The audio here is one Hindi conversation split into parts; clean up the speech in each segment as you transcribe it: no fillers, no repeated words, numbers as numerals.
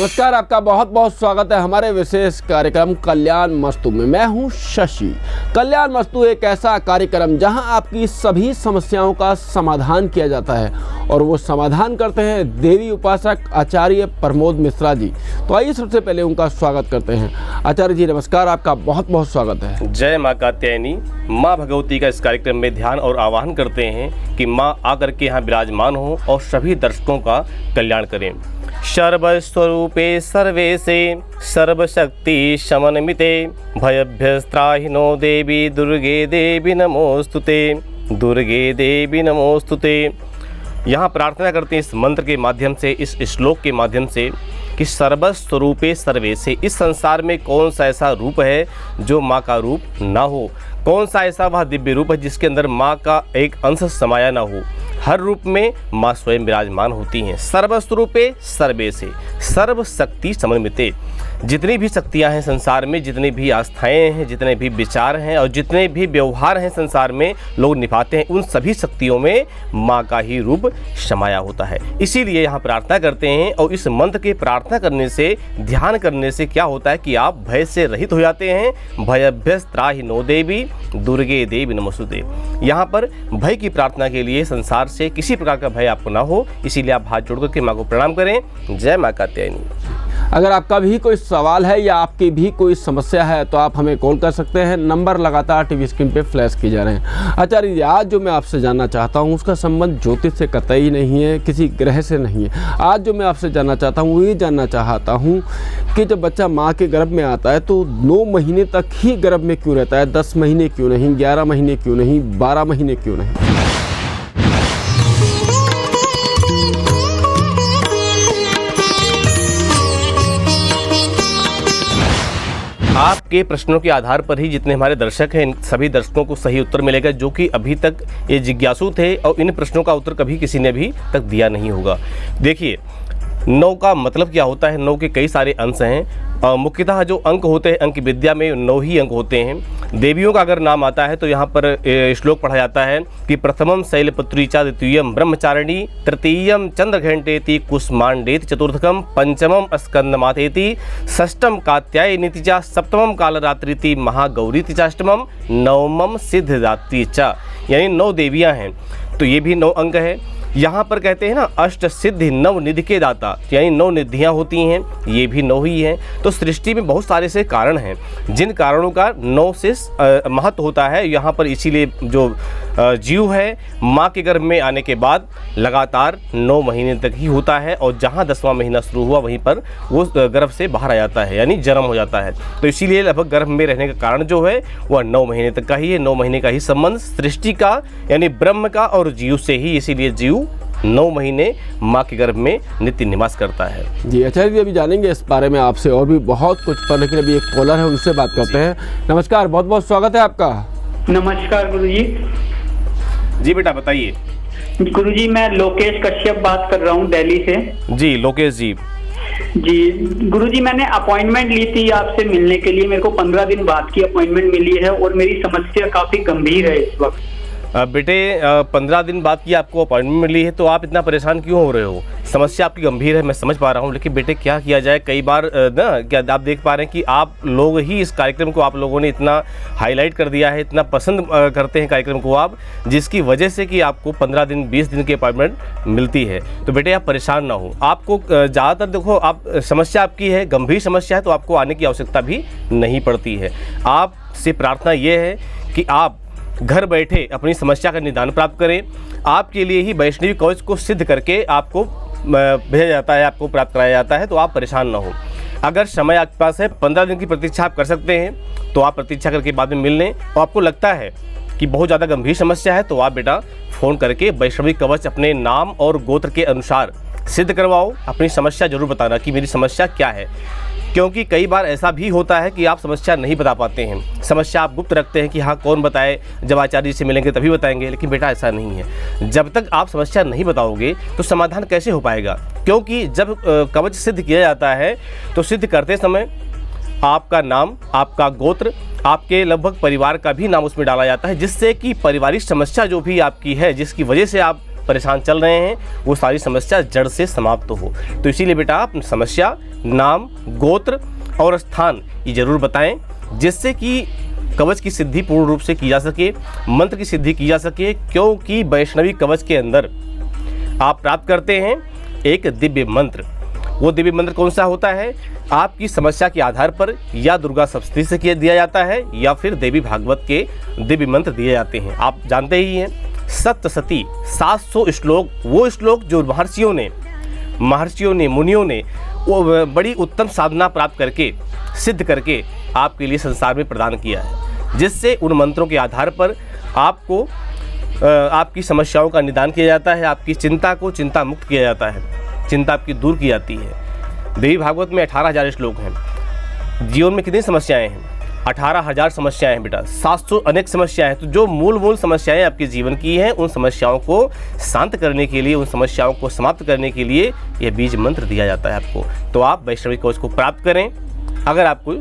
नमस्कार, आपका बहुत बहुत स्वागत है हमारे विशेष कार्यक्रम कल्याण मस्तु में। मैं हूं शशि। कल्याण मस्तु एक ऐसा कार्यक्रम जहां आपकी सभी समस्याओं का समाधान किया जाता है और वो समाधान करते हैं देवी उपासक आचार्य प्रमोद मिश्रा जी। तो आइए सबसे पहले उनका स्वागत करते हैं। आचार्य जी नमस्कार, आपका बहुत बहुत स्वागत है। जय माँ कात्यायनी। माँ भगवती का इस कार्यक्रम में ध्यान और आवाहन करते हैं कि माँ आकर के यहाँ विराजमान हो और सभी दर्शकों का कल्याण करें। सर्वस्वरूपे सर्वेशे सर्वशक्ति शमनमिते भयभ्यस्त्राहिनो देवी दुर्गे देवी नमोस्तुते, दुर्गे देवी नमोस्तुते। यहाँ प्रार्थना करते हैं इस मंत्र के माध्यम से, इस श्लोक के माध्यम से कि सर्वस्वरूपे सर्वेशे, इस संसार में कौन सा ऐसा रूप है जो माँ का रूप ना हो, कौन सा ऐसा वह दिव्य रूप है जिसके अंदर माँ का एक अंश समाया ना हो। हर रूप में माँ स्वयं विराजमान होती हैं। सर्वस्वरूपे सर्वेशे सर्वशक्ति समन्विते, जितनी भी शक्तियाँ हैं संसार में, जितनी भी आस्थाएं हैं, जितने भी विचार हैं और जितने भी व्यवहार हैं संसार में लोग निभाते हैं, उन सभी शक्तियों में माँ का ही रूप समाया होता है। इसीलिए यहाँ प्रार्थना करते हैं और इस मंत्र के प्रार्थना करने से, ध्यान करने से क्या होता है कि आप भय से रहित हो जाते हैं। भयभ्यस्त्राहिनो देवी दुर्गे देवी नमोस्तुते। यहाँ पर भय की प्रार्थना के लिए संसार से किसी प्रकार का भय आपको ना हो, इसीलिए आप हाथ जोड़ करके माँ को प्रणाम करें। जय माँ कात्यायनी। अगर आपका भी कोई सवाल है या आपकी भी कोई समस्या है तो आप हमें कॉल कर सकते हैं। नंबर लगातार टीवी स्क्रीन पे फ्लैश किए जा रहे हैं। आचार्य जी, आज जो मैं आपसे जानना चाहता हूँ उसका संबंध ज्योतिष से कतई नहीं है, किसी ग्रह से नहीं है। आज जो मैं आपसे जानना चाहता हूँ वो ये जानना चाहता हूँ कि जब बच्चा माँ के गर्भ में आता है तो 9 महीने तक ही गर्भ में क्यों रहता है? 10 महीने क्यों नहीं, 11 महीने क्यों नहीं, 12 महीने क्यों नहीं? आपके प्रश्नों के आधार पर ही जितने हमारे दर्शक हैं, इन सभी दर्शकों को सही उत्तर मिलेगा, जो कि अभी तक ये जिज्ञासु थे और इन प्रश्नों का उत्तर कभी किसी ने भी तक दिया नहीं होगा। देखिए, 9 का मतलब क्या होता है? 9 के कई सारे अंश हैं। मुख्यतः जो अंक होते हैं, अंक विद्या में 9 ही अंक होते हैं। देवियों का अगर नाम आता है तो यहाँ पर श्लोक पढ़ा जाता है कि प्रथमम शैलपुत्री च, द्वितीयम ब्रह्मचारिणी, तृतीयम चंद्रघंटेति कुष्मांडेति, चतुर्थकम पंचमम स्कंदमातेति, षष्ठम कात्यायनीति च, सप्तमम कालरात्रिति, महागौरीति च, अष्टमम नवमम सिद्धदात्री च। यानी 9 देवियाँ हैं, तो ये भी 9 अंक है। यहाँ पर कहते हैं ना, अष्ट सिद्धि नव निधि के दाता, यानी 9 निधियाँ होती हैं, ये भी 9 ही हैं। तो सृष्टि में बहुत सारे से कारण हैं, जिन कारणों का 9 से महत्व होता है। यहाँ पर इसीलिए जो जीव है माँ के गर्भ में आने के बाद लगातार 9 महीने तक ही होता है और जहाँ 10वां महीना शुरू हुआ वहीं पर वो गर्भ से बाहर आ जाता है, यानी जन्म हो जाता है। तो इसीलिए लगभग गर्भ में रहने का कारण जो है वह 9 महीने तक का ही है। 9 महीने का ही संबंध सृष्टि का यानी ब्रह्म का और जीव से ही, इसीलिए जीव 9 महीने माँ के गर्भ में नित्य निवास करता है। जी आचार्य जी, अभी जानेंगे इस बारे में आपसे और भी बहुत कुछ, पर लेकिन अभी एक कॉलर है, उनसे बात करते हैं। नमस्कार, बहुत बहुत स्वागत है आपका। नमस्कार गुरुजी। जी बेटा बताइए। गुरुजी, मैं लोकेश कश्यप बात कर रहा हूँ दिल्ली से। जी लोकेश जी। जी गुरुजी, मैंने अपॉइंटमेंट ली थी आपसे मिलने के लिए। मेरे को 15 दिन बाद की अपॉइंटमेंट मिली है और मेरी समस्या काफी गंभीर है इस वक्त। बेटे 15 दिन बाद की आपको अपॉइंटमेंट मिली है तो आप इतना परेशान क्यों हो रहे हो? समस्या आपकी गंभीर है, मैं समझ पा रहा हूँ, लेकिन बेटे क्या किया जाए? कई बार ना, क्या आप देख पा रहे हैं कि आप लोग ही इस कार्यक्रम को, आप लोगों ने इतना हाईलाइट कर दिया है, इतना पसंद करते हैं कार्यक्रम को आप, जिसकी वजह से कि आपको 15 दिन 20 दिन की अपॉइंटमेंट मिलती है। तो बेटे आप परेशान ना हो। आपको ज़्यादातर देखो, आप समस्या आपकी है, गंभीर समस्या है, तो आपको आने की आवश्यकता भी नहीं पड़ती है। आपसे प्रार्थना ये है कि आप घर बैठे अपनी समस्या का निदान प्राप्त करें। आपके लिए ही वैष्णवी कवच को सिद्ध करके आपको भेजा जाता है, आपको प्राप्त कराया जाता है, तो आप परेशान ना हो। अगर समय आपके पास है, 15 दिन की प्रतीक्षा आप कर सकते हैं, तो आप प्रतीक्षा करके बाद में मिल लें। और आपको लगता है कि बहुत ज़्यादा गंभीर समस्या है तो आप बेटा फ़ोन करके वैष्णवी कवच अपने नाम और गोत्र के अनुसार सिद्ध करवाओ। अपनी समस्या जरूर बताना कि मेरी समस्या क्या है, क्योंकि कई बार ऐसा भी होता है कि आप समस्या नहीं बता पाते हैं, समस्या आप गुप्त रखते हैं कि हाँ कौन बताए, जब आचार्य जी से मिलेंगे तभी बताएंगे। लेकिन बेटा ऐसा नहीं है, जब तक आप समस्या नहीं बताओगे तो समाधान कैसे हो पाएगा? क्योंकि जब कवच सिद्ध किया जाता है तो सिद्ध करते समय आपका नाम, आपका गोत्र, आपके लगभग परिवार का भी नाम उसमें डाला जाता है, जिससे कि पारिवारिक समस्या जो भी आपकी है, जिसकी वजह से आप परेशान चल रहे हैं वो सारी समस्या जड़ से समाप्त हो। तो इसीलिए बेटा आप समस्या, नाम, गोत्र और स्थान ये जरूर बताएं, जिससे कि कवच की सिद्धि पूर्ण रूप से की जा सके, मंत्र की सिद्धि की जा सके। क्योंकि वैष्णवी कवच के अंदर आप प्राप्त करते हैं एक दिव्य मंत्र। वो दिव्य मंत्र कौन सा होता है? आपकी समस्या के आधार पर या दुर्गा सप्तशती से दिया जाता है या फिर देवी भागवत के दिव्य मंत्र दिए जाते हैं। आप जानते ही हैं सप्तशती 700 श्लोक, वो श्लोक जो महर्षियों ने मुनियों ने वो बड़ी उत्तम साधना प्राप्त करके सिद्ध करके आपके लिए संसार में प्रदान किया है, जिससे उन मंत्रों के आधार पर आपको आपकी समस्याओं का निदान किया जाता है, आपकी चिंता को चिंता मुक्त किया जाता है, चिंता आपकी दूर की जाती है। देवी भागवत में 18,000 श्लोक हैं। जीवन में कितनी समस्याएं हैं? 18,000 समस्याएं हैं बेटा, 700 अनेक समस्याएं हैं। तो जो मूल समस्याएं आपके जीवन की हैं, उन समस्याओं को शांत करने के लिए, उन समस्याओं को समाप्त करने के लिए यह बीज मंत्र दिया जाता है आपको। तो आप वैष्णवी कवच को प्राप्त करें। अगर आपको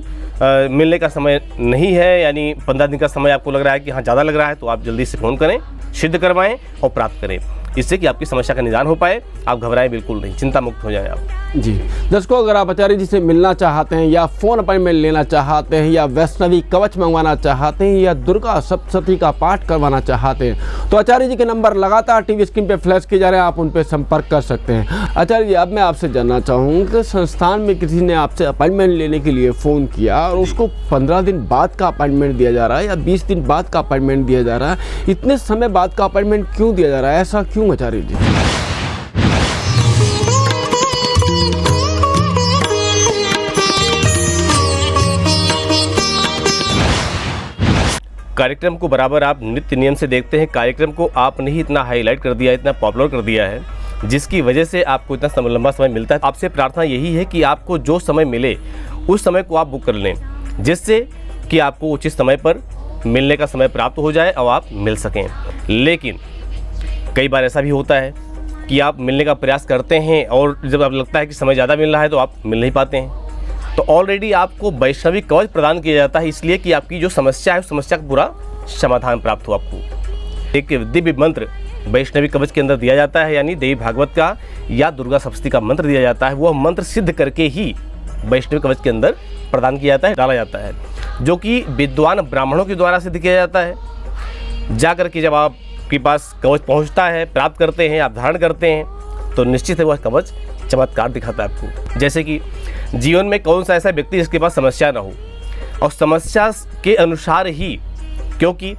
मिलने का समय नहीं है, यानी 15 दिन का समय आपको लग रहा है कि हाँ ज़्यादा लग रहा है, तो आप जल्दी से फ़ोन करें, सिद्ध करवाएं और प्राप्त करें, इससे कि आपकी समस्या का निदान हो पाए। आप घबराएं बिल्कुल नहीं, चिंता मुक्त हो जाएं आप। जी दर्शकों, अगर आप आचार्य जी से मिलना चाहते हैं या फ़ोन अपॉइंटमेंट लेना चाहते हैं या वैष्णवी कवच मंगवाना चाहते हैं या दुर्गा सप्तशती का पाठ करवाना चाहते हैं, तो आचार्य जी के नंबर लगातार टीवी स्क्रीन पे फ्लैश किए जा रहे हैं, आप उन पर संपर्क कर सकते हैं। आचार्य जी, अब मैं आपसे जानना चाहूँगा कि संस्थान में किसी ने आपसे अपॉइंटमेंट लेने के लिए फ़ोन किया और उसको 15 दिन बाद का अपॉइंटमेंट दिया जा रहा है या 20 दिन बाद का अपॉइंटमेंट दिया जा रहा है, इतने समय बाद का अपॉइंटमेंट क्यों दिया जा रहा है? ऐसा क्यों आचार्य जी? कार्यक्रम को बराबर आप नित्य नियम से देखते हैं। कार्यक्रम को आपने ही इतना हाईलाइट कर दिया है, इतना पॉपुलर कर दिया है, जिसकी वजह से आपको इतना लंबा समय मिलता है। आपसे प्रार्थना यही है कि आपको जो समय मिले उस समय को आप बुक कर लें, जिससे कि आपको उचित समय पर मिलने का समय प्राप्त हो जाए और आप मिल सकें। लेकिन कई बार ऐसा भी होता है कि आप मिलने का प्रयास करते हैं और जब आपको लगता है कि समय ज़्यादा मिल रहा है तो आप मिल नहीं पाते हैं। तो ऑलरेडी आपको वैष्णवी कवच प्रदान किया जाता है, इसलिए कि आपकी जो समस्या है उस समस्या का पूरा समाधान प्राप्त हो आपको। एक दिव्य मंत्र वैष्णवी कवच के अंदर दिया जाता है, यानी देवी भागवत का या दुर्गा सप्तशती का मंत्र दिया जाता है। वह मंत्र सिद्ध करके ही वैष्णवी कवच के अंदर प्रदान किया जाता है, डाला जाता है, जो कि विद्वान ब्राह्मणों के द्वारा सिद्ध किया जाता है। जा कर के जब आपके पास कवच पहुंचता है, प्राप्त करते हैं, आप धारण करते हैं, तो निश्चित है वह कवच चमत्कार दिखाता है आपको। जैसे कि जीवन में कौन सा ऐसा व्यक्ति जिसके पास समस्या ना हो, और समस्या के अनुसार ही, क्योंकि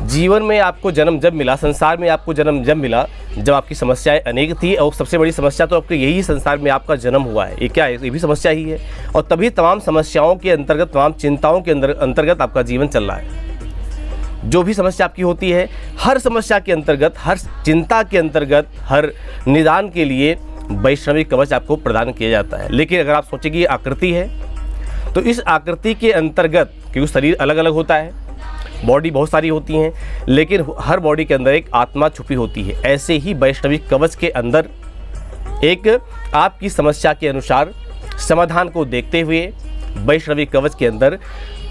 जीवन में आपको जन्म जब मिला, संसार में आपको जन्म जब मिला, जब आपकी समस्याएं अनेक थी, और सबसे बड़ी समस्या तो आपके यही संसार में आपका जन्म हुआ है। ये क्या है? ये भी समस्या ही है। और तभी तमाम समस्याओं के अंतर्गत, तमाम चिंताओं के अंतर्गत आपका जीवन चल रहा है। जो भी समस्या आपकी होती है, हर समस्या के अंतर्गत, हर चिंता के अंतर्गत, हर निदान के लिए वैष्णवी कवच आपको प्रदान किया जाता है। लेकिन अगर आप सोचें कि ये आकृति है, तो इस आकृति के अंतर्गत, क्योंकि शरीर अलग अलग होता है, बॉडी बहुत सारी होती हैं, लेकिन हर बॉडी के अंदर एक आत्मा छुपी होती है। ऐसे ही वैष्णवी कवच के अंदर एक आपकी समस्या के अनुसार समाधान को देखते हुए वैष्णवी कवच के अंदर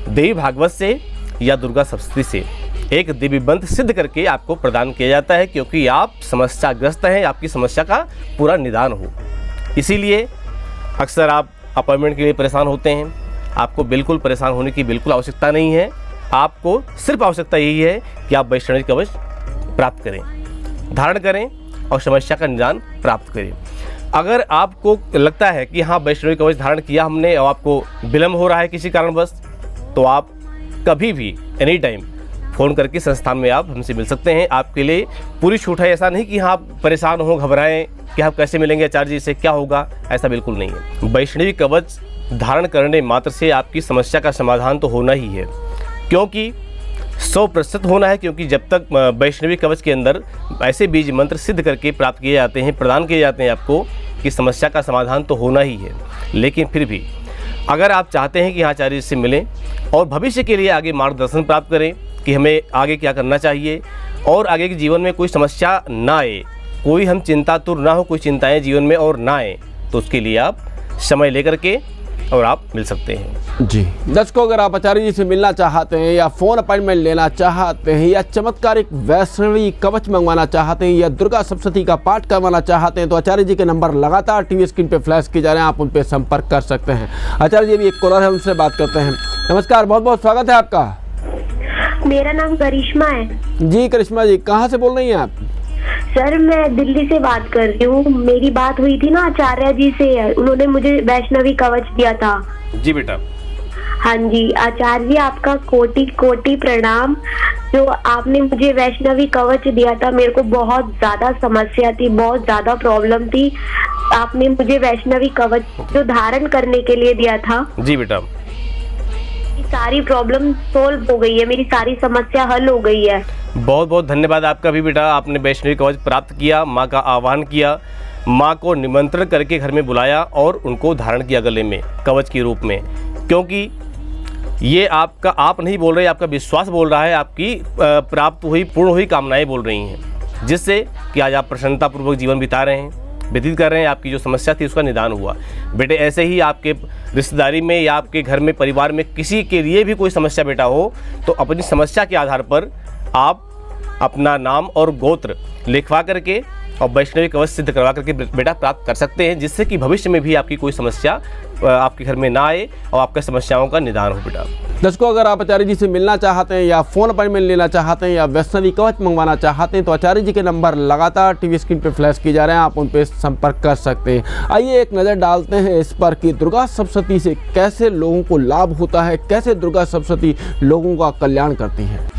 देवी भागवत से या दुर्गा सप्तशती से एक दिव्य मंत्र सिद्ध करके आपको प्रदान किया जाता है, क्योंकि आप समस्याग्रस्त हैं, आपकी समस्या का पूरा निदान हो। इसीलिए अक्सर आप अपॉइंटमेंट के लिए परेशान होते हैं। आपको बिल्कुल परेशान होने की बिल्कुल आवश्यकता नहीं है। आपको सिर्फ आवश्यकता यही है कि आप वैष्णवी कवच प्राप्त करें, धारण करें और समस्या का निदान प्राप्त करें। अगर आपको लगता है कि हाँ वैष्णवी कवच धारण किया हमने और आपको विलम्ब हो रहा है किसी कारणवश, तो आप कभी भी एनी टाइम फ़ोन करके संस्थान में आप हमसे मिल सकते हैं। आपके लिए पूरी छूट है। ऐसा नहीं कि हाँ आप परेशान हो, घबराएं कि आप कैसे मिलेंगे आचार्य जी से, क्या होगा, ऐसा बिल्कुल नहीं है। वैष्णवी कवच धारण करने मात्र से आपकी समस्या का समाधान तो होना ही है, क्योंकि 100% होना है। क्योंकि जब तक वैष्णवी कवच के अंदर ऐसे बीज मंत्र सिद्ध करके प्राप्त किए जाते हैं, प्रदान किए जाते हैं आपको, कि समस्या का समाधान तो होना ही है। लेकिन फिर भी अगर आप चाहते हैं कि हाँ आचार्य जी से मिलें और भविष्य के लिए आगे मार्गदर्शन प्राप्त करें कि हमें आगे क्या करना चाहिए और आगे के जीवन में कोई समस्या ना आए, कोई हम चिंतातुर ना हो, कोई चिंताएं जीवन में और ना आए, तो उसके लिए आप समय लेकर के और आप मिल सकते हैं। जी दर्शकों, अगर आप आचार्य जी से मिलना चाहते हैं या फ़ोन अपॉइंटमेंट लेना चाहते हैं या चमत्कारिक वैष्णवी कवच मंगवाना चाहते हैं या दुर्गा सप्तशती का पाठ करवाना चाहते हैं तो आचार्य जी के नंबर लगातार टीवी स्क्रीन पे फ्लैश किए जा रहे हैं, आप उन पर संपर्क कर सकते हैं। आचार्य जी भी एक कॉलर है, उनसे बात करते हैं। नमस्कार, बहुत बहुत स्वागत है आपका। मेरा नाम करिश्मा है। जी करिश्मा जी, कहाँ से बोल रही हैं आप? सर मैं दिल्ली से बात कर रही हूँ। मेरी बात हुई थी ना आचार्य जी से, उन्होंने मुझे वैष्णवी कवच दिया था। जी बेटा। हाँ जी आचार्य जी, आपका कोटि कोटि प्रणाम। जो आपने मुझे वैष्णवी कवच दिया था, मेरे को बहुत ज्यादा समस्या थी, बहुत ज्यादा प्रॉब्लम थी। आपने मुझे वैष्णवी कवच जो धारण करने के लिए दिया था। जी बेटा। सारी प्रॉब्लम सोल्व हो गई है, मेरी सारी समस्या हल हो गई है। बहुत बहुत धन्यवाद आपका भी बेटा, आपने वैष्णवी कवच प्राप्त किया, माँ का आह्वान किया, माँ को निमंत्रण करके घर में बुलाया और उनको धारण किया गले में कवच के रूप में। क्योंकि ये आपका, आप नहीं बोल रहे, आपका विश्वास बोल रहा है, आपकी प्राप्त हुई पूर्ण हुई कामनाएं बोल रही हैं, जिससे कि आज आप प्रसन्नतापूर्वक जीवन बिता रहे हैं, व्यतीत कर रहे हैं। आपकी जो समस्या थी उसका निदान हुआ। बेटे ऐसे ही आपके रिश्तेदारी में या आपके घर में परिवार में किसी के लिए भी कोई समस्या बेटा हो तो अपनी समस्या के आधार पर आप अपना नाम और गोत्र लिखवा करके और वैष्णवी कवच सिद्ध करवा करके बेटा प्राप्त कर सकते हैं, जिससे कि भविष्य में भी आपकी कोई समस्या आपके घर में ना आए और आपकी समस्याओं का निदान हो बेटा। दर्शकों, अगर आप आचार्य जी से मिलना चाहते हैं या फ़ोन अपॉइंटमेंट लेना चाहते हैं या वैष्णवी कवच मंगवाना चाहते हैं तो आचार्य जी के नंबर लगातार टीवी स्क्रीन पे फ्लैश किए जा रहे हैं, आप उन पर संपर्क कर सकते हैं। आइए एक नज़र डालते हैं इस पर कि दुर्गा सप्तशती से कैसे लोगों को लाभ होता है, कैसे दुर्गा सप्तशती लोगों का कल्याण करती है।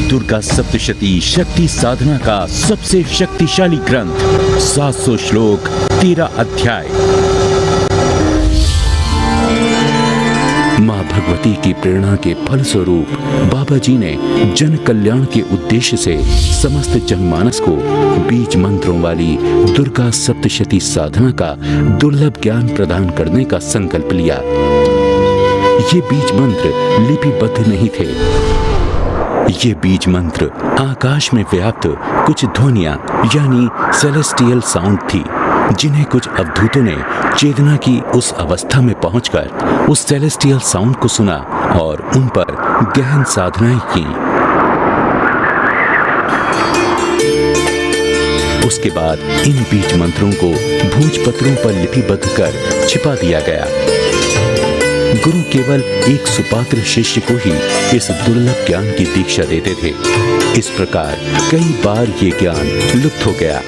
दुर्गा सप्तशती शक्ति साधना का सबसे शक्तिशाली ग्रंथ, 700 श्लोक, 13 अध्याय। मां भगवती की प्रेरणा के फलस्वरूप बाबा जी ने जन कल्याण के उद्देश्य से समस्त जनमानस को बीज मंत्रों वाली दुर्गा सप्तशती साधना का दुर्लभ ज्ञान प्रदान करने का संकल्प लिया। ये बीज मंत्र लिपिबद्ध नहीं थे। ये बीज मंत्र आकाश में व्याप्त कुछ ध्वनियां यानी सेलेस्टियल साउंड थी, जिन्हें कुछ अवधूतों ने चेतना की उस अवस्था में पहुंचकर उस सेलेस्टियल साउंड को सुना और उन पर गहन साधनाएं की। उसके बाद इन बीज मंत्रों को भोजपत्रों पर लिपिबद्ध कर छिपा दिया गया। गुरु केवल एक सुपात्र शिष्य को ही इस दुर्लभ ज्ञान की दीक्षा देते थे। इस प्रकार कई बार ये ज्ञान लुप्त हो गया।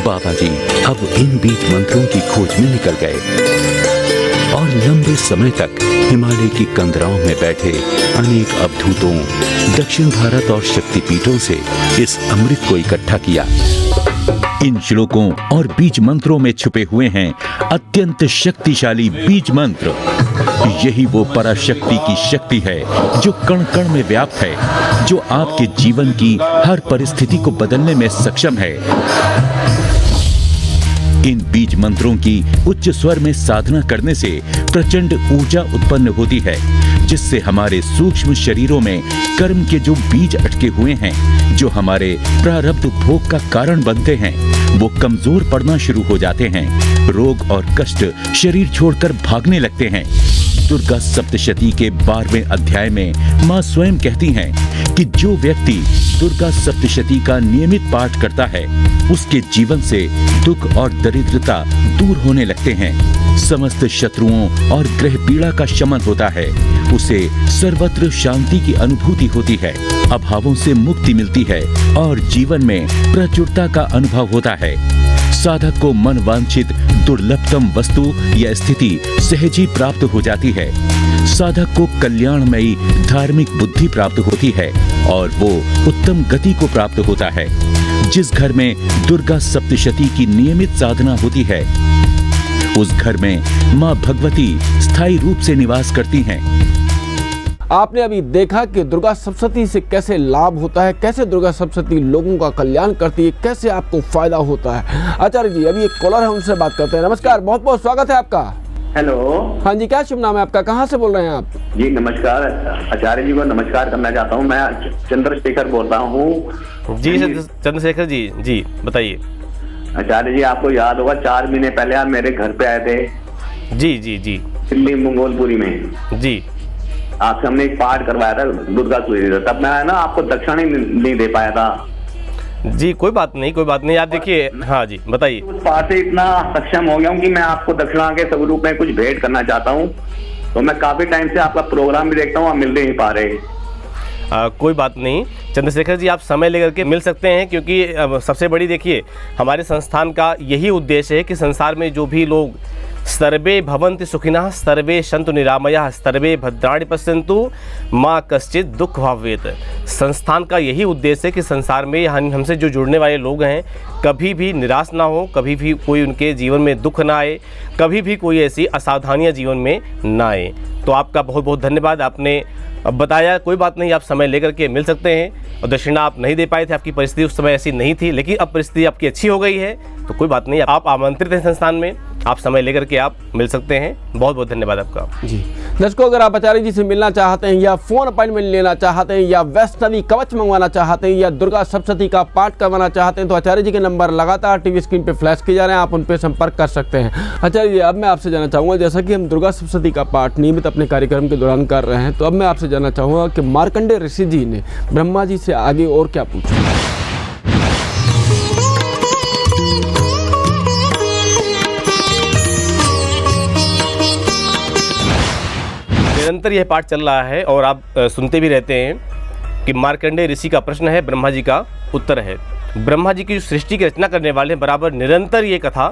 बाबा जी अब इन बीज मंत्रों की खोज में निकल गए और लंबे समय तक हिमालय की कंदराओं में बैठे अनेक अवधूतों, दक्षिण भारत और शक्तिपीठों से इस अमृत को इकट्ठा किया। इन श्लोकों और बीज मंत्रों में छुपे हुए हैं अत्यंत शक्तिशाली बीज मंत्र। यही वो पराशक्ति की शक्ति है जो कण कण में व्याप्त है, जो आपके जीवन की हर परिस्थिति को बदलने में सक्षम है। इन बीज मंत्रों की उच्च स्वर में साधना करने से प्रचंड ऊर्जा उत्पन्न होती है, जिससे हमारे सूक्ष्म शरीरों में कर्म के जो बीज अटके हुए हैं, जो हमारे प्रारब्ध भोग का कारण बनते हैं, वो कमजोर पड़ना शुरू हो जाते हैं। रोग और कष्ट शरीर छोड़कर भागने लगते हैं। दुर्गा सप्तशती के 12वें अध्याय में मां स्वयं कहती हैं कि जो व्यक्ति दुर्गा सप्तशती का नियमित पाठ करता है, उसके जीवन से दुख और दरिद्रता दूर होने लगते हैं। समस्त शत्रुओं और ग्रह पीड़ा का शमन होता है। उसे सर्वत्र शांति की अनुभूति होती है, अभावों से मुक्ति मिलती है और जीवन में प्रचुरता का अनुभव होता है। साधक को मन वांछित दुर्लभतम वस्तु या स्थिति सहज ही प्राप्त हो जाती है। साधक को कल्याणमयी धार्मिक बुद्धि प्राप्त होती है और वो उत्तम गति को प्राप्त होता है। जिस घर में दुर्गा सप्तशती की नियमित साधना होती है, उस घर में मां भगवती स्थायी रूप से निवास करती हैं। आपने अभी देखा कि दुर्गा सप्तशती से कैसे लाभ होता है, कैसे दुर्गा सप्तशती लोगों का कल्याण करती है, कैसे आपको फायदा होता है। आचार्य जी अभी एक कॉलर है, उनसे बात करते हैं। नमस्कार, बहुत बहुत स्वागत है आपका। हेलो। हाँ जी, क्या शुभ नाम है आपका, कहाँ से बोल रहे हैं आप? जी नमस्कार, आचार्य जी को नमस्कार करना चाहता हूँ। मैं चंद्रशेखर बोल रहा हूँ। जी चंद्रशेखर जी, जी बताइए। आचार्य जी आपको याद होगा 4 महीने पहले आप मेरे घर पे आए थे जी जी जी दिल्ली मंगोलपुरी में। जी आपसे हमने एक पाठ करवाया था दुर्गा सूर्य, तब मैं ना आपको दक्षिणा नहीं दे पाया था। जी कोई बात नहीं आप देखिए। हाँ जी बताइए। उस पाठ से इतना सक्षम हो गया हूँ कि मैं आपको दक्षिणा के स्वरूप में कुछ भेंट करना चाहता हूँ। तो मैं काफी टाइम से आपका प्रोग्राम भी देखता हूँ, आप मिल नहीं पा रहे। कोई बात नहीं चंद्रशेखर जी, आप समय लेकर के मिल सकते हैं, क्योंकि सबसे बड़ी देखिए हमारे संस्थान का यही उद्देश्य है कि संसार में जो भी लोग सर्वे भवन्ति सुखिनः सर्वे सन्तु निरामयाः सर्वे भद्राणि पश्यन्तु माँ कश्चित् दुख भावेत। संस्थान का यही उद्देश्य है कि संसार में हमसे जो जुड़ने वाले लोग हैं कभी भी निराश ना हो, कभी भी कोई उनके जीवन में दुख ना आए, कभी भी कोई ऐसी असावधानियाँ जीवन में ना आए। तो आपका बहुत बहुत धन्यवाद, आपने बताया। कोई बात नहीं, आप समय लेकर के मिल सकते हैं। और दक्षिणा आप नहीं दे पाए थे, आपकी परिस्थिति उस समय ऐसी नहीं थी, लेकिन अब परिस्थिति आपकी अच्छी हो गई है, तो कोई बात नहीं, आप आमंत्रित हैं संस्थान में, आप समय लेकर के आप मिल सकते हैं। बहुत बहुत धन्यवाद आपका। जी दर्शकों, अगर आप आचार्य जी से मिलना चाहते हैं या फ़ोन अपॉइंटमेंट लेना चाहते हैं या वैष्णवी कवच मंगवाना चाहते हैं या दुर्गा सप्तशती का पाठ करवाना चाहते हैं तो आचार्य जी के नंबर लगातार टीवी स्क्रीन पे फ्लैश किए जा रहे हैं, आप उन पर संपर्क कर सकते हैं। आचार्य जी, अब मैं आपसे जानना चाहूँगा, जैसा कि हम दुर्गा सप्तशती का पाठ नियमित अपने कार्यक्रम के दौरान कर रहे हैं, तो अब मैं आपसे जानना चाहूँगा कि मार्कंडेय ऋषि जी ने ब्रह्मा जी से आगे और क्या पूछा? निरंतर यह पाठ चल रहा है और आप सुनते भी रहते हैं कि मार्कंडेय ऋषि का प्रश्न है, ब्रह्मा जी का उत्तर है। ब्रह्मा जी की जो सृष्टि की रचना करने वाले हैं, बराबर निरंतर ये कथा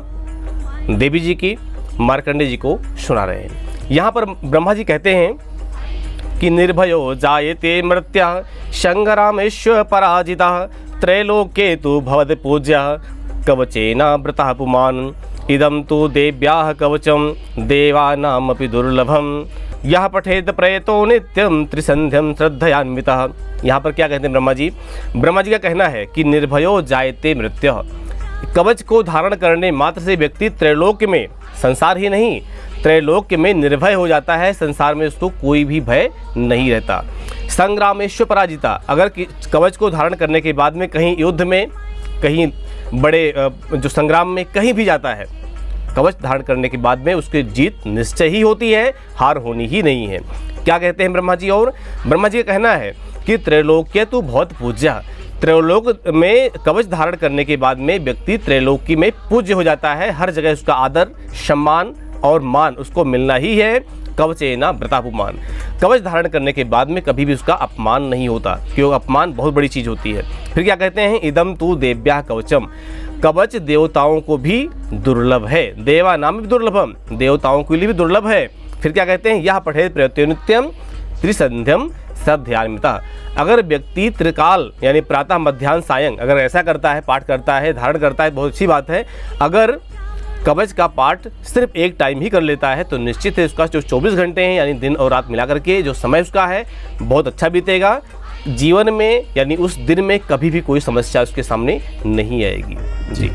देवी जी की मार्कंडेय जी को सुना रहे हैं। यहाँ पर ब्रह्मा जी कहते हैं कि निर्भयो जायते मर्त्या संग्रामेश्व पराजिता त्रैलोक्ये तु भवद पूज्य कवचेना व्रतः पुमान् इदं तु देव्याः कवचम देवानामपि दुर्लभम यह पठेत प्रयतो नित्यम त्रिसंध्यम श्रद्धयान्वितः। यहाँ पर क्या कहते हैं ब्रह्मा जी? ब्रह्मा जी का कहना है कि निर्भयो जायते मृत्युः, कवच को धारण करने मात्र से व्यक्ति त्रैलोक्य में, संसार ही नहीं त्रैलोक्य में निर्भय हो जाता है, संसार में उसको कोई भी भय नहीं रहता। संग्रामेश्व पराजिता, अगर कवच को धारण करने के बाद में कहीं युद्ध में, कहीं बड़े जो संग्राम में कहीं भी जाता है, कवच धारण करने के बाद में उसकी जीत निश्चय ही होती है, हार होनी ही नहीं है। क्या कहते हैं ब्रह्मा जी? और ब्रह्मा जी का कहना है कि त्रैलोक्य तो बहुत पूज्य, त्रैलोक में कवच धारण करने के बाद में व्यक्ति त्रैलोकी में पूज्य हो जाता है, हर जगह उसका आदर सम्मान और मान उसको मिलना ही है। कवचेना व्रतापुमान, कवच धारण करने के बाद में कभी भी उसका अपमान नहीं होता, क्योंकि अपमान बहुत बड़ी चीज़ होती है। फिर क्या कहते हैं? इदम तू देव्या कवचम, कवच देवताओं को भी दुर्लभ है, देवा नाम भी दुर्लभम, देवताओं के लिए भी दुर्लभ है। फिर क्या कहते हैं? यह पठेत प्रत्युनित्यम त्रिसंध्यम श्रद्धयान्वितः, अगर व्यक्ति त्रिकाल यानी प्रातः मध्याह्न सायं अगर ऐसा करता है, पाठ करता है, धारण करता है, बहुत अच्छी बात है। अगर कवच का पाठ सिर्फ एक टाइम ही कर लेता है तो निश्चित है उसका जो 24 घंटे हैं यानी दिन और रात मिला करके जो समय उसका है बहुत अच्छा बीतेगा, जीवन में यानी उस दिन में कभी भी कोई समस्या उसके सामने नहीं आएगी। जी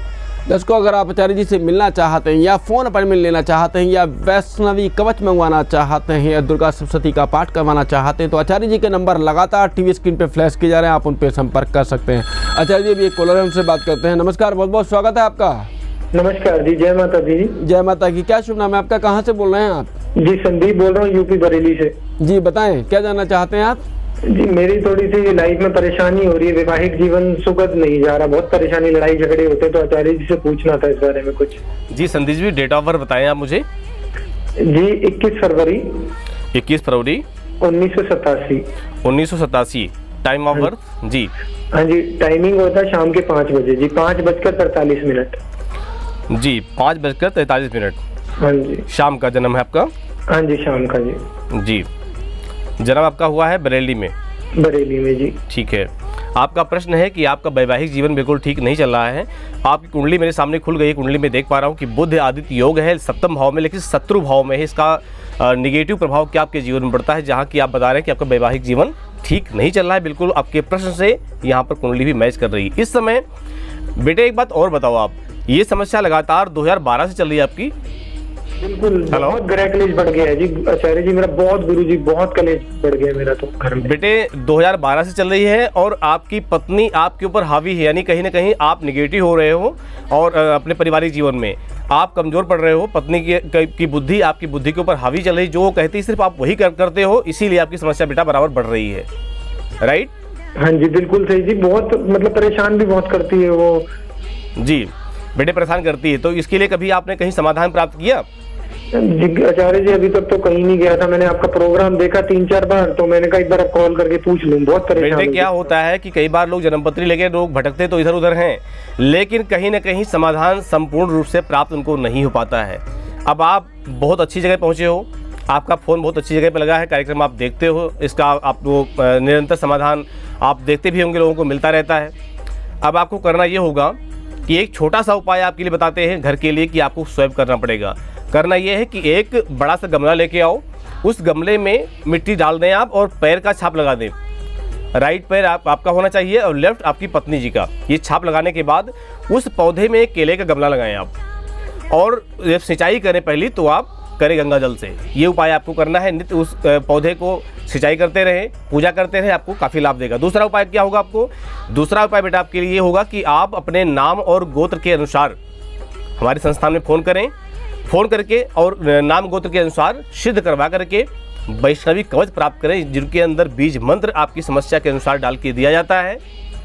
दर्शकों, अगर आप आचार्य जी से मिलना चाहते हैं या फ़ोन अपॉइंटमेंट लेना चाहते हैं या वैष्णवी कवच मंगवाना चाहते हैं या दुर्गा सप्तशती का पाठ करवाना चाहते हैं तो आचार्य जी के नंबर लगातार टीवी स्क्रीन पे फ्लैश किए जा रहे हैं, आप उन पर संपर्क कर सकते हैं। आचार्य जी, अभी एक कॉलर है, उनसे बात करते हैं। नमस्कार, बहुत बहुत स्वागत है आपका। नमस्कार जी, जय माता दी। जय माता की। क्या शुभ नाम है आपका, कहाँ से बोल रहे हैं आप? जी संदीप बोल रहा हूँ, यूपी बरेली से। जी बताएं, क्या जानना चाहते हैं आप? जी मेरी थोड़ी सी लाइफ में परेशानी हो रही है, वैवाहिक जीवन सुखद नहीं जा रहा, बहुत परेशानी, लड़ाई झगड़े होते, तो आचार्य जी से पूछना था इस बारे में कुछ। जी Sandeep ji, date of birth बताएं आप मुझे। जी 21 फरवरी 1987। 1987। Time of birth? जी हाँ जी, टाइमिंग होता है शाम के 5 बजे जी, 5:43। जी 5:43। हाँ जी, शाम का जन्म है आपका? हाँ जी शाम का जी। जी जन्म आपका हुआ है बरेली में? बरेली में जी। ठीक है। आपका प्रश्न है कि आपका वैवाहिक जीवन बिल्कुल ठीक नहीं चल रहा है। आपकी कुंडली मेरे सामने खुल गई, कुंडली में देख पा रहा हूँ कि बुध आदित्य योग है सप्तम भाव में, लेकिन शत्रु भाव में है। इसका निगेटिव प्रभाव क्या आपके जीवन में पड़ता है, जहाँ की आप बता रहे हैं कि आपका वैवाहिक जीवन ठीक नहीं चल रहा है। बिल्कुल आपके प्रश्न से यहाँ पर कुंडली भी मैच कर रही है इस समय। बेटे एक बात और बताओ, आप ये समस्या लगातार 2012 से चल रही है आपकी? बिल्कुल हेलो। बहुत ग्रह कलेश बढ़ गया है जी आचार्य जी, मेरा बहुत गुरु जी बहुत कलेश बढ़ गया मेरा तो घर में। बेटे 2012 से चल रही है और आपकी पत्नी आपके ऊपर हावी है, यानी कहीं ना कहीं आप निगेटिव हो रहे हो और अपने पारिवारिक जीवन में आप कमजोर पड़ रहे हो। पत्नी की बुद्धि आपकी बुद्धि के ऊपर हावी चल रही, जो वो कहती सिर्फ आप वही करते हो, इसीलिए आपकी समस्या बेटा बराबर बढ़ रही है। राइट? हाँ जी बिल्कुल सही जी, बहुत मतलब परेशान भी बहुत करती है वो जी बेटे, परेशान करती है। तो इसके लिए कभी आपने कहीं समाधान प्राप्त किया? जी आचार्य जी, अभी तक तो कहीं नहीं गया था। मैंने आपका प्रोग्राम देखा 3-4 बार, तो मैंने कहा एक बार आप कॉल करके पूछ लूं, बहुत परेशान बेटे हूं। क्या होता है कि कई बार लोग जन्मपत्री लेके लोग भटकते तो इधर उधर हैं, लेकिन कहीं ना कहीं समाधान संपूर्ण रूप से प्राप्त उनको नहीं हो पाता है। अब आप बहुत अच्छी जगह पहुंचे हो, आपका फ़ोन बहुत अच्छी जगह पर लगा है, कार्यक्रम आप देखते हो, इसका आपको निरंतर समाधान आप देखते भी होंगे, लोगों को मिलता रहता है। अब आपको करना ये होगा कि एक छोटा सा उपाय आपके लिए बताते हैं घर के लिए कि आपको स्वयं करना पड़ेगा। करना ये है कि एक बड़ा सा गमला लेके आओ, उस गमले में मिट्टी डाल दें आप और पैर का छाप लगा दें। राइट पैर आपका होना चाहिए और लेफ्ट आपकी पत्नी जी का। ये छाप लगाने के बाद उस पौधे में एक केले का गमला लगाएं आप, और जब सिंचाई करें पहली तो आप करें गंगा जल से। ये उपाय आपको करना है, नित्य उस पौधे को सिंचाई करते रहें, पूजा करते रहें, आपको काफ़ी लाभ देगा। दूसरा उपाय क्या होगा आपको? दूसरा उपाय बेटा आपके लिए ये होगा कि आप अपने नाम और गोत्र के अनुसार हमारे संस्थान में फ़ोन करें, फ़ोन करके और नाम गोत्र के अनुसार सिद्ध करवा करके वैष्णवी कवच प्राप्त करें, जिनके अंदर बीज मंत्र आपकी समस्या के अनुसार डाल के दिया जाता है।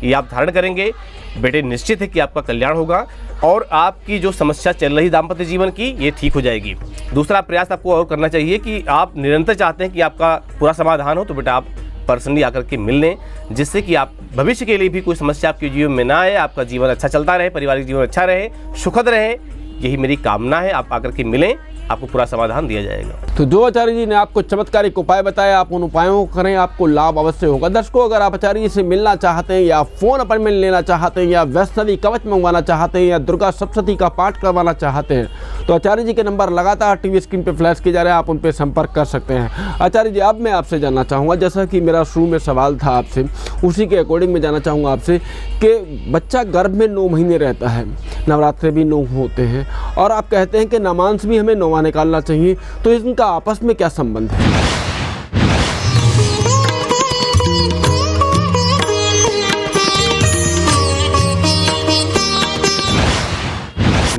ये आप धारण करेंगे बेटे, निश्चित है कि आपका कल्याण होगा और आपकी जो समस्या चल रही दाम्पत्य जीवन की, ये ठीक हो जाएगी। दूसरा प्रयास आपको और करना चाहिए कि आप निरंतर चाहते हैं कि आपका पूरा समाधान हो, तो बेटा आप पर्सनली आकर के मिल लें, जिससे कि आप भविष्य के लिए भी कोई समस्या आपके जीवन में ना आए, आपका जीवन अच्छा चलता रहे, पारिवारिक जीवन अच्छा रहे, सुखद रहे। यही मेरी कामना है। आप आकर के मिलें, आपको पूरा समाधान दिया जाएगा। तो जो आचार्य जी ने आपको चमत्कारिक उपाय बताया, आप उन उपायों को करें, आपको लाभ अवश्य होगा। दर्शकों, अगर आप आचार्य जी से मिलना चाहते हैं या फ़ोन अपॉइंटमेंट लेना चाहते हैं या वैष्णवी कवच मंगवाना चाहते हैं या दुर्गा सप्तशती का पाठ करवाना चाहते हैं, तो आचार्य जी के नंबर लगातार टीवी स्क्रीन पर फ्लैश किए जा रहे हैं, आप उन पर संपर्क कर सकते हैं। आचार्य जी, अब मैं आपसे जानना चाहूँगा, जैसा कि मेरा शुरू में सवाल था आपसे, उसी के अकॉर्डिंग मैं जानना चाहूँगा आपसे कि बच्चा गर्भ में 9 महीने रहता है, नवरात्रे भी 9 होते हैं और आप कहते हैं कि नमांस भी हमें 9वां निकालना चाहिए, तो इनका आपस में क्या संबंध है?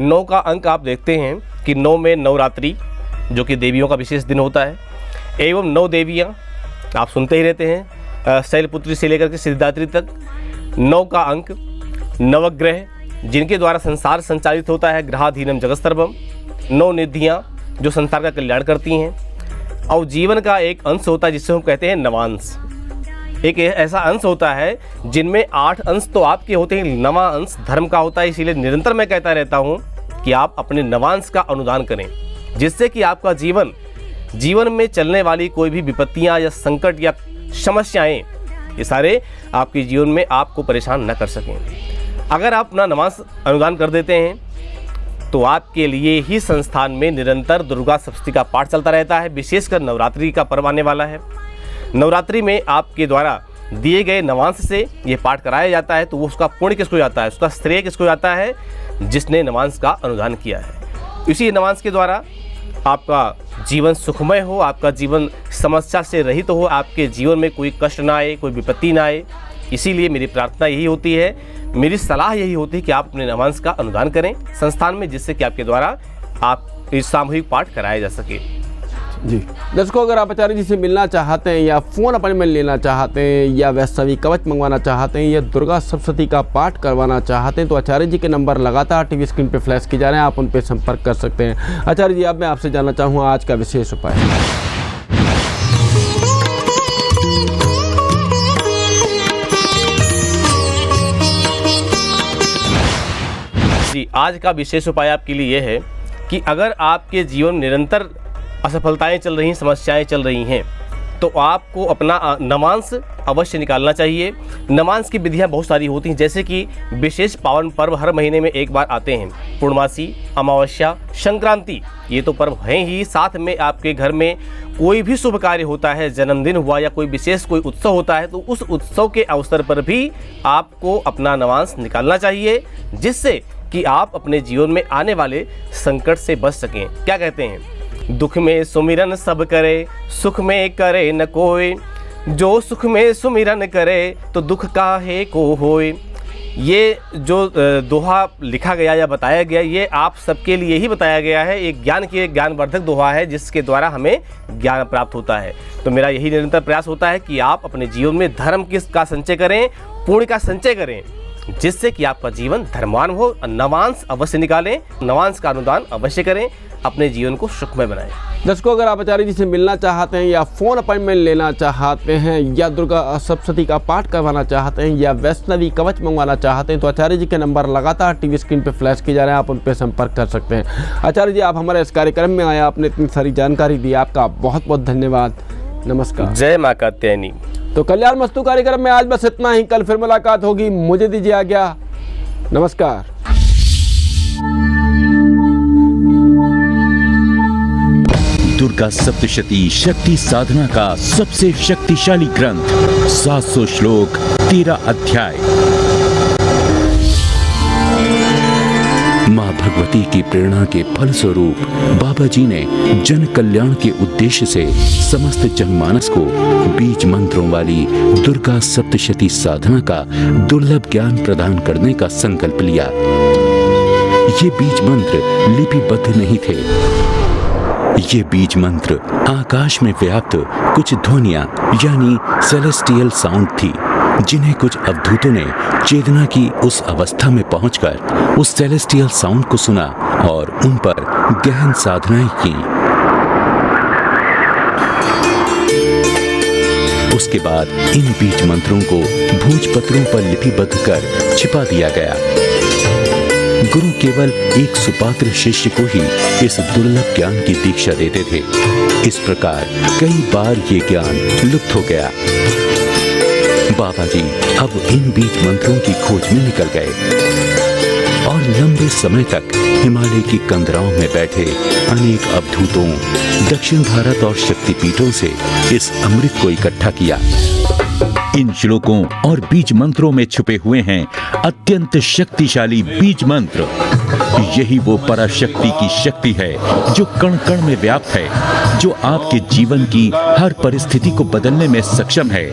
नौ का अंक आप देखते हैं कि 9 में नवरात्रि, जो कि देवियों का विशेष दिन होता है, एवं 9 देवियाँ आप सुनते ही रहते हैं, शैलपुत्री से लेकर के सिद्धिदात्री तक। 9 का अंक, नवग्रह जिनके द्वारा संसार संचालित होता है, ग्रहाधीनम जगत सर्वम। 9 निधियाँ जो संसार का कल्याण करती हैं, और जीवन का एक अंश होता है जिससे हम कहते हैं नवांश। एक ऐसा अंश होता है जिनमें 8 अंश तो आपके होते हैं, 9वां अंश धर्म का होता है। इसीलिए निरंतर मैं कहता रहता हूँ कि आप अपने नवांश का अनुदान करें, जिससे कि आपका जीवन में चलने वाली कोई भी विपत्तियाँ या संकट या समस्याएँ, ये सारे आपके जीवन में आपको परेशान न कर सकें। अगर आप अपना नवांश अनुदान कर देते हैं तो आपके लिए ही संस्थान में निरंतर दुर्गा सप्तशती का पाठ चलता रहता है। विशेषकर नवरात्रि का पर्व आने वाला है। नवरात्रि में आपके द्वारा दिए गए नवांश से ये पाठ कराया जाता है, तो वो उसका पुण्य किसको जाता है, उसका श्रेय किसको जाता है? जिसने नवांश का अनुदान किया है। इसी नवांश के द्वारा आपका जीवन सुखमय हो, आपका जीवन समस्या से रहित हो, आपके जीवन में कोई कष्ट ना आए, कोई विपत्ति ना आए। इसीलिए मेरी प्रार्थना यही होती है, मेरी सलाह यही होती है कि आप अपने नवांश का अनुदान करें संस्थान में, जिससे कि आपके द्वारा आप इस सामूहिक पाठ कराया जा सके। जी दर्शकों, अगर आप आचार्य जी से मिलना चाहते हैं या फ़ोन अपॉइंटमेंट लेना चाहते हैं या वैष्णवी कवच मंगवाना चाहते हैं या दुर्गा सप्तशती का पाठ करवाना चाहते हैं, तो आचार्य जी के नंबर लगातार टीवी स्क्रीन पे फ्लैश किए जा रहे हैं, आप उन पर संपर्क कर सकते हैं। आचार्य जी, अब मैं आपसे जानना चाहूँगा आज का विशेष उपाय। जी, आज का विशेष उपाय आपके लिए यह है कि अगर आपके जीवन निरंतर असफलताएं चल रही हैं, समस्याएं चल रही हैं, तो आपको अपना नवांश अवश्य निकालना चाहिए। नवांश की विधियां बहुत सारी होती हैं, जैसे कि विशेष पावन पर्व हर महीने में एक बार आते हैं, पूर्णमासी, अमावस्या, संक्रांति, ये तो पर्व हैं ही। साथ में आपके घर में कोई भी शुभ कार्य होता है, जन्मदिन हुआ या कोई विशेष कोई उत्सव होता है, तो उस उत्सव के अवसर पर भी आपको अपना नवांश निकालना चाहिए, जिससे कि आप अपने जीवन में आने वाले संकट से बच सकें। क्या कहते हैं? दुख में सुमिरन सब करे, सुख में करे न कोई, जो सुख में सुमिरन करे तो दुख काहे को होए। ये जो दोहा लिखा गया या बताया गया, ये आप सबके लिए ही बताया गया है। एक ज्ञानवर्धक दोहा है जिसके द्वारा हमें ज्ञान प्राप्त होता है। तो मेरा यही निरंतर प्रयास होता है कि आप अपने जीवन में धर्म का संचय करें, पुण्य का संचय करें, जिससे कि आपका जीवन धर्मवान हो। नवांश अवश्य निकालें, नवांश का अनुदान अवश्य करें, अपने जीवन को सुखमय बनाएं। दर्शकों, अगर आप आचार्य जी से मिलना चाहते हैं या फ़ोन अपॉइंटमेंट लेना चाहते हैं या दुर्गा सप्तशती का पाठ करवाना चाहते हैं या वैष्णवी कवच मंगवाना चाहते हैं तो आचार्य जी के नंबर लगातार टीवी स्क्रीन पे फ्लैश किए जा रहे हैं, आप उन पर संपर्क कर सकते हैं। आचार्य जी, आप हमारे इस कार्यक्रम में आए, आपने इतनी सारी जानकारी दी, आपका बहुत बहुत धन्यवाद। नमस्कार। जय मां कात्यायनी। तो कल्याण मस्तु कार्यक्रम में आज बस इतना ही। कल फिर मुलाकात होगी। मुझे दीजिए आज्ञा। नमस्कार। दुर्गा सप्तशती शक्ति साधना का सबसे शक्तिशाली ग्रंथ, 700 श्लोक, 13 अध्याय। माँ भगवती की प्रेरणा के फल स्वरूप बाबा जी ने जन कल्याण के उद्देश्य से समस्त जनमानस को बीज मंत्रों वाली दुर्गा सप्तशती साधना का दुर्लभ ज्ञान प्रदान करने का संकल्प लिया। ये बीज मंत्र लिपिबद्ध नहीं थे। ये बीज मंत्र आकाश में व्याप्त कुछ ध्वनियां यानी सेलेस्टियल साउंड थी, जिन्हें कुछ अवधूतों ने चेतना की उस अवस्था में पहुंचकर उस सेलेस्टियल साउंड को सुना और उन पर गहन साधनाएं की। उसके बाद इन बीज मंत्रों को भोजपत्रों पर लिपिबद्ध कर छिपा दिया गया। गुरु केवल एक सुपात्र शिष्य को ही इस दुर्लभ ज्ञान की दीक्षा देते थे। इस प्रकार कई बार ये ज्ञान लुप्त हो गया। बाबा जी अब इन बीज मंत्रों की खोज में निकल गए और लंबे समय तक हिमालय की कंदराओं में बैठे अनेक अवधूतों, दक्षिण भारत और शक्तिपीठों से इस अमृत को इकट्ठा किया। इन श्लोकों और बीज मंत्रों में छुपे हुए हैं अत्यंत शक्तिशाली बीज मंत्र। यही वो पराशक्ति की शक्ति है जो कण कण में व्याप्त है, जो आपके जीवन की हर परिस्थिति को बदलने में सक्षम है।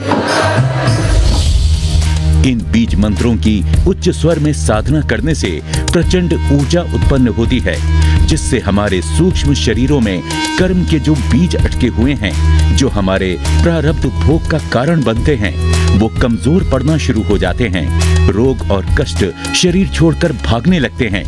इन बीज मंत्रों की उच्च स्वर में साधना करने से प्रचंड ऊर्जा उत्पन्न होती है, जिससे हमारे सूक्ष्म शरीरों में कर्म के जो बीज अटके हुए हैं, जो हमारे प्रारब्ध भोग का कारण बनते हैं, वो कमजोर पड़ना शुरू हो जाते हैं। रोग और कष्ट शरीर छोड़कर भागने लगते हैं।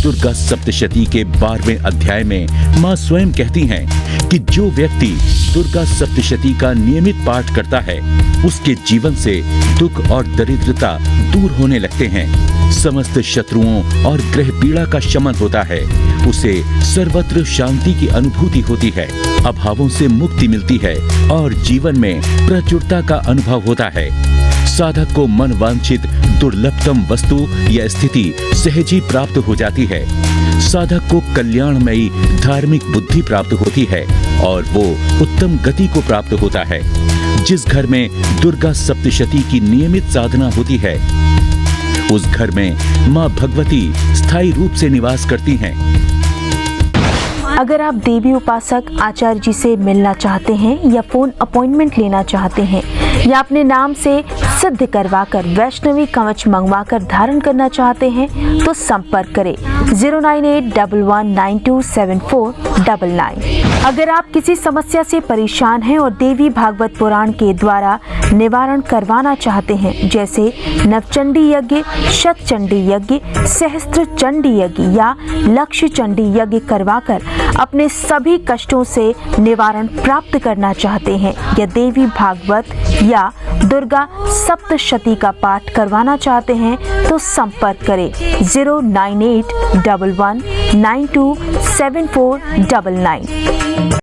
दुर्गा सप्तशती के 12वें अध्याय में माँ स्वयं कहती हैं कि जो व्यक्ति दुर्गा सप्तशती का नियमित पाठ करता है, उसके जीवन से दुख और दरिद्रता दूर होने लगते हैं। समस्त शत्रुओं और ग्रह पीड़ा का शमन होता है। उसे सर्वत्र शांति की अनुभूति होती है, अभावों से मुक्ति मिलती है और जीवन में प्रचुरता का अनुभव होता है। साधक को मन वांछित दुर्लभतम वस्तु या स्थिति सहज ही प्राप्त हो जाती है। साधक को कल्याणमयी धार्मिक बुद्धि प्राप्त होती है और वो उत्तम गति को प्राप्त होता है। जिस घर में दुर्गा सप्तशती की नियमित साधना होती है, उस घर में माँ भगवती स्थायी रूप से निवास करती हैं। अगर आप देवी उपासक आचार्य जी से मिलना चाहते हैं या फोन अपॉइंटमेंट लेना चाहते हैं या अपने नाम से सिद्ध करवाकर वैष्णवी कवच मंगवाकर धारण करना चाहते हैं तो संपर्क करें 09811927499। अगर आप किसी समस्या से परेशान हैं और देवी भागवत पुराण के द्वारा निवारण करवाना चाहते हैं, जैसे नवचंडी यज्ञ, शतचंडी यज्ञ, सहस्त्र चंडी यज्ञ या लक्ष्य चंडी यज्ञ करवाकर अपने सभी कष्टों से निवारण प्राप्त करना चाहते हैं या देवी भागवत या दुर्गा सप्तशती का पाठ करवाना चाहते हैं तो संपर्क करें 09811927499।